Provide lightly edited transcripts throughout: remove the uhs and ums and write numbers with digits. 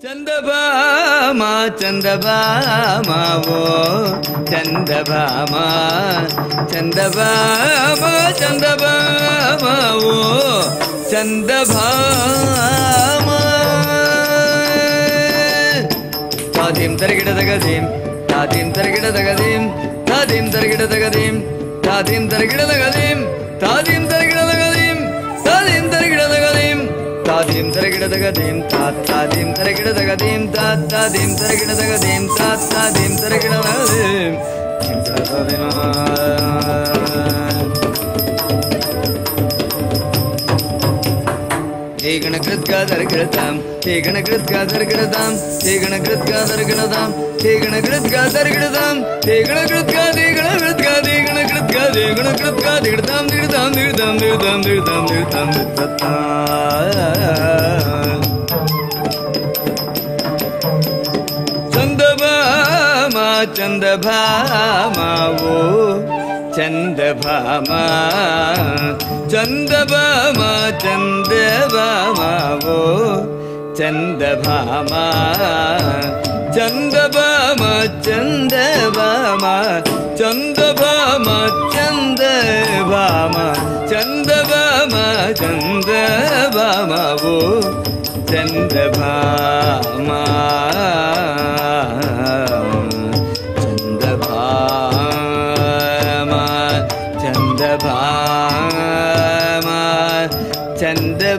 ಚಂದಭಾಮ ಚಂದಭಾಮ ಓ ಚಂದಭಾಮ ಚಂದಭಾಮ ಚಂದಭಾಮ ಓ ಚಂದಭಾಮ ತಾದಿಂ ತರಗಿಡದಗದಿಂ ತಾದಿಂ ತರಗಿಡದಗದಿಂ ತಾದಿಂ ತರಗಿಡದಗದಿಂ ತಾದಿಂ ತರಗಿಡದಗದಿಂ ತಾದಿಂ ತರಗಿಡದಗದಿಂ ತಾದಿಂ ತರಗಿಡದಗದಿಂ ತಾದಿಂ ತರಗಿಡದಗದಿಂ ತಾದಿಂ ತರಗಿಡದಗದಿಂ ತಾದಿಂ ತರಗಿಡದಗದಿಂ ತಾದಿಂ ತರಗಿಡದಗದಿಂ हे गणकृत्कादर्गणतां हे गणकृत्कादर्गणतां हे गणकृत्कादर्गणतां हे गणकृत्कादर्गणतां हे गणकृत्कादिगणकृत्कादिगणकृत्कादिगणकृत्कादिगणतां दिगतां दिगतां दिगतां दिगतां दिगतां दिगतां चंदभामा चंदभामा वो चंदभामा चंदभामा चंदभामा वो चंदभामा चंदभामा चंदभामा चंदभामा चंदभामा चंदभामा चंदभामा वो चंदभामा चंदभामा चंदभामा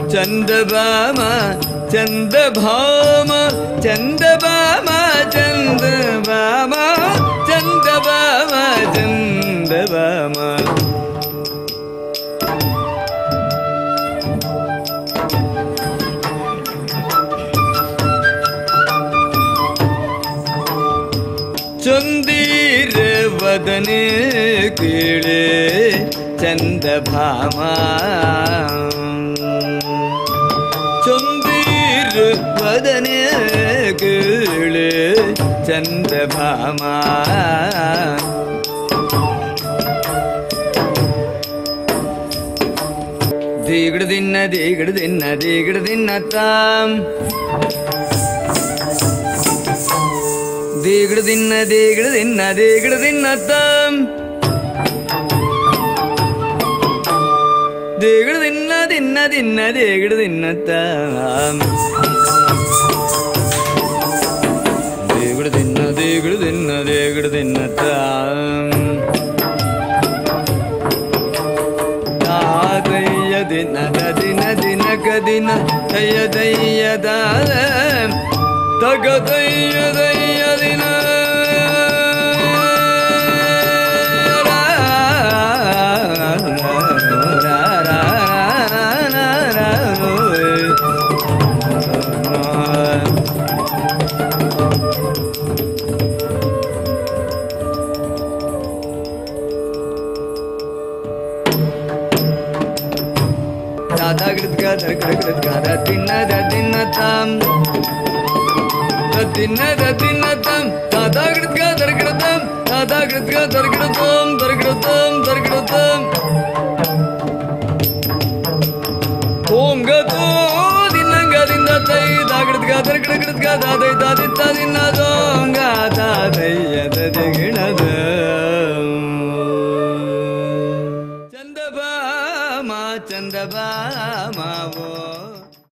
चंदभामा चंदभामा चंदभामा चंदभामा चंदभामा चंदभामा चंदीर वदने कीड़े चंदभामा चंदीर वदने कीड़े चंदभामा दीगड़ दिन ताम दीगड़ दिन ताम दीगड़ दिन ताम दीगड़ दिन ताम दादय दिन कदिन दय दाम तगदय दिन चंदभामा चंदभामा वो